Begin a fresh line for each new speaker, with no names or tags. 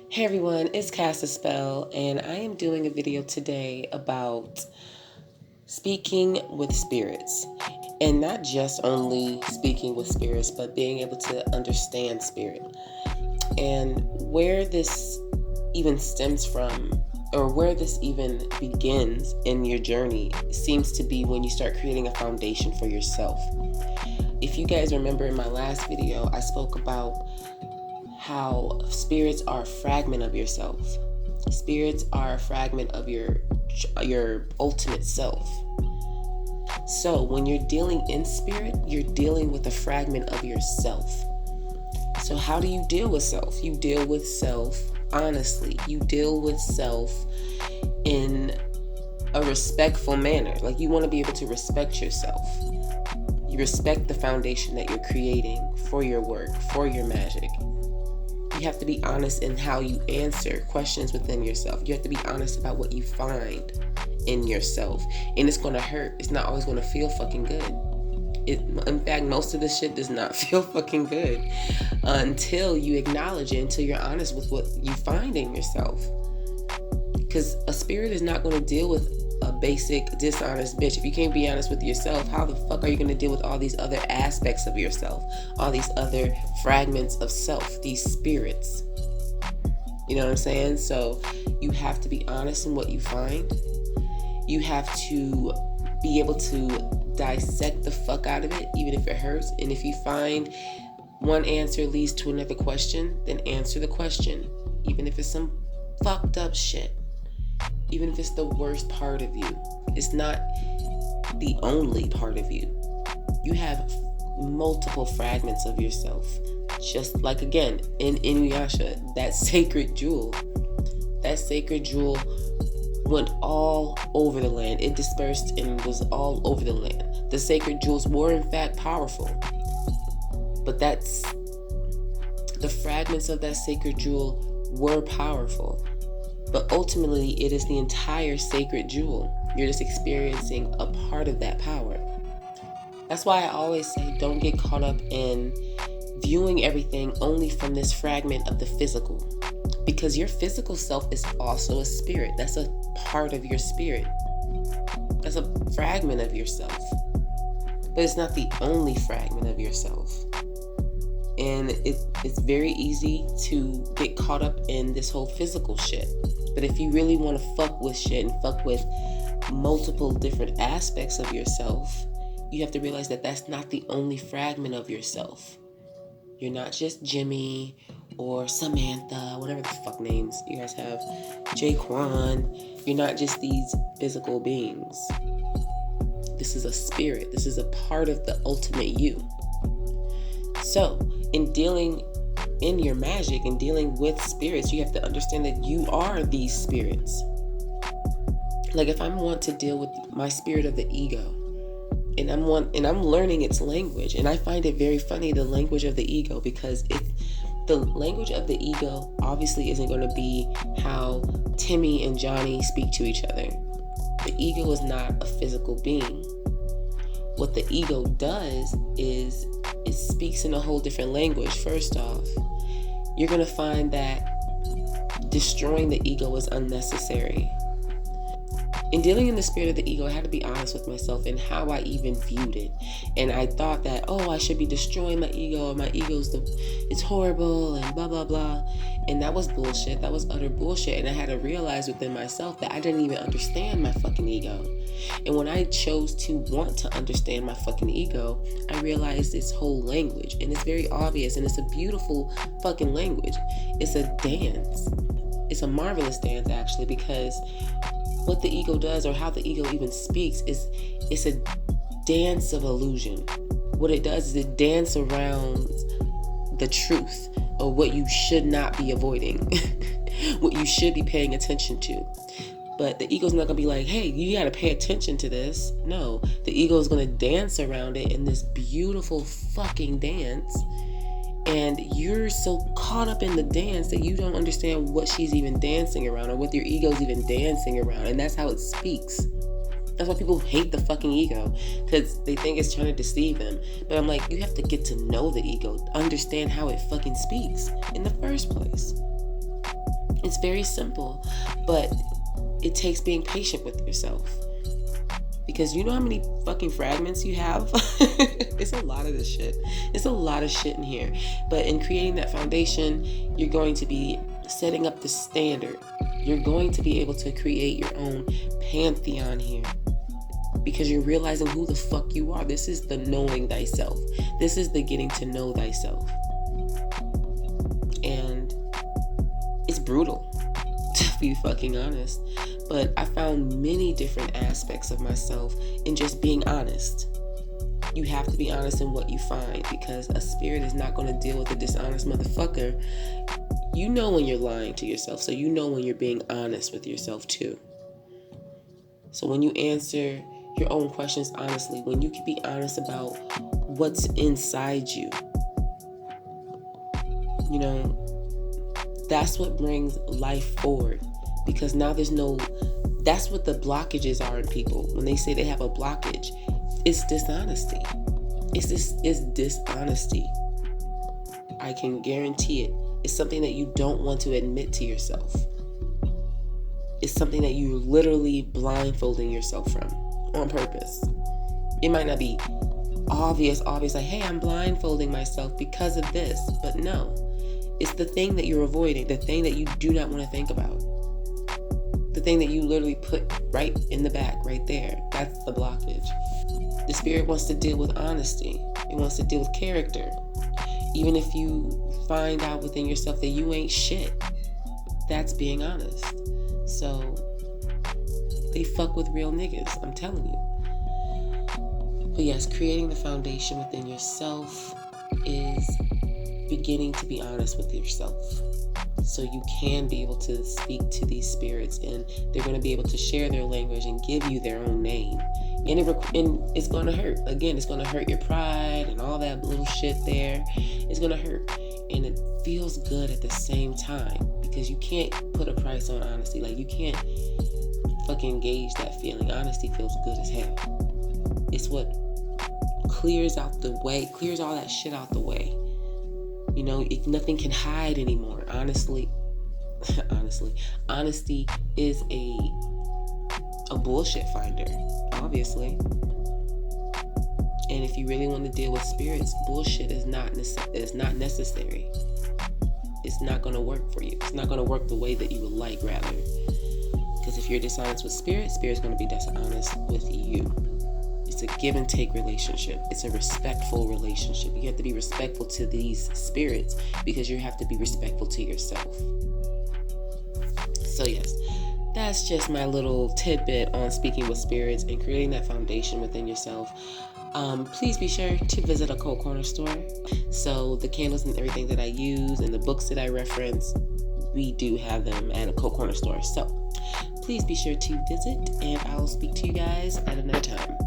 Hey everyone, it's Kastas Pell, and I am doing a video today about speaking with spirits. And not just only speaking with spirits, but being able to understand spirit. And where this even stems from, or where this even begins in your journey, seems to be when you start creating a foundation for yourself. If you guys remember in my last video, I spoke about how spirits are a fragment of yourself. Spirits are a fragment of your ultimate self. So when you're dealing in spirit, you're dealing with a fragment of yourself. So how do you deal with self? You deal with self honestly. You deal with self in a respectful manner. Like, you want to be able to respect yourself. You respect the foundation that you're creating for your work, for your magic. You have to be honest in how you answer questions within yourself. You have to be honest about what you find in yourself. And it's going to hurt. It's not always going to feel fucking good. In fact, most of this shit does not feel fucking good until you acknowledge it, until you're honest with what you find in yourself. Because a spirit is not going to deal with a basic dishonest bitch. If you can't be honest with yourself, how the fuck are you going to deal with all these other aspects of yourself, all these other fragments of self, these spirits? You know what I'm saying? So you have to be honest in what you find. You have to be able to dissect the fuck out of it, even if it hurts. And if you find one answer leads to another question, then answer the question, even if it's some fucked up shit. Even if it's the worst part of you. It's not the only part of you. You have multiple fragments of yourself. Just like, again, in Inuyasha, that sacred jewel. That sacred jewel went all over the land. It dispersed and was all over the land. The sacred jewels were in fact powerful. But the fragments of that sacred jewel were powerful. But ultimately, it is the entire sacred jewel. You're just experiencing a part of that power. That's why I always say, don't get caught up in viewing everything only from this fragment of the physical. Because your physical self is also a spirit. That's a part of your spirit. That's a fragment of yourself. But it's not the only fragment of yourself. And it's very easy to get caught up in this whole physical shit. But if you really want to fuck with shit and fuck with multiple different aspects of yourself, you have to realize that that's not the only fragment of yourself. You're not just Jimmy or Samantha, whatever the fuck names you guys have, Jaquan. You're not just these physical beings. This is a spirit. This is a part of the ultimate you. So, in dealing in your magic and dealing with spirits, you have to understand that you are these spirits. Like, if I want to deal with my spirit of the ego, and I'm learning its language, and I find it very funny, the language of the ego, because the language of the ego obviously isn't going to be how Timmy and Johnny speak to each other. The ego is not a physical being. What the ego does is it speaks in a whole different language. First off, you're going to find that destroying the ego is unnecessary. In dealing in the spirit of the ego, I had to be honest with myself and how I even viewed it. And I thought that, I should be destroying my ego, or my ego's it's horrible and blah, blah, blah. And that was bullshit. That was utter bullshit. And I had to realize within myself that I didn't even understand my fucking ego. And when I chose to want to understand my fucking ego, I realized its whole language. And it's very obvious, and it's a beautiful fucking language. It's a dance. It's a marvelous dance, actually, because what the ego does, or how the ego even speaks, is it's a dance of illusion. What it does is it dances around the truth, or what you should not be avoiding, what you should be paying attention to. But the ego's not going to be like, hey, you got to pay attention to this. No, the ego is going to dance around it in this beautiful fucking dance. And you're so caught up in the dance that you don't understand what she's even dancing around, or what your ego's even dancing around. And that's how it speaks. That's why people hate the fucking ego, because they think it's trying to deceive them. But I'm like, you have to get to know the ego, understand how it fucking speaks in the first place. It's very simple, but it takes being patient with yourself. Because you know how many fucking fragments you have? It's a lot of this shit. It's a lot of shit in here. But in creating that foundation, you're going to be setting up the standard. You're going to be able to create your own pantheon here. Because you're realizing who the fuck you are. This is the knowing thyself. This is the getting to know thyself. And it's brutal, to be fucking honest. But I found many different aspects of myself in just being honest. You have to be honest in what you find, because a spirit is not going to deal with a dishonest motherfucker. You know when you're lying to yourself, so you know when you're being honest with yourself too. So when you answer your own questions honestly, when you can be honest about what's inside you, you know, that's what brings life forward. Because now that's what the blockages are in people. When they say they have a blockage, it's dishonesty. It's dishonesty. I can guarantee it. It's something that you don't want to admit to yourself. It's something that you're literally blindfolding yourself from on purpose. It might not be obvious, like, hey, I'm blindfolding myself because of this. But no, it's the thing that you're avoiding, the thing that you do not want to think about. The thing that you literally put right in the back, right there. That's the blockage. The spirit wants to deal with honesty. It wants to deal with character. Even if you find out within yourself that you ain't shit, that's being honest. So they fuck with real niggas, I'm telling you. But yes, creating the foundation within yourself is beginning to be honest with yourself. So you can be able to speak to these spirits, and they're going to be able to share their language and give you their own name. And it's going to hurt. Again, it's going to hurt your pride and all that little shit there. It's going to hurt. And it feels good at the same time, because you can't put a price on honesty. Like, you can't fucking gauge that feeling. Honesty feels good as hell. It's what clears all that shit out the way. You know, nothing can hide anymore. Honestly, honesty is a bullshit finder, obviously. And if you really want to deal with spirits, bullshit is not necessary. It's not going to work for you. It's not going to work the way that you would like, rather. Because if you're dishonest with spirit's going to be dishonest with you. It's a give and take relationship. It's a respectful relationship. You have to be respectful to these spirits, because you have to be respectful to yourself. So yes, that's just my little tidbit on speaking with spirits and creating that foundation within yourself. Please be sure to visit a Cold Corner store. So the candles and everything that I use and the books that I reference, we do have them at a Cold Corner store. So please be sure to visit, and I'll speak to you guys at another time.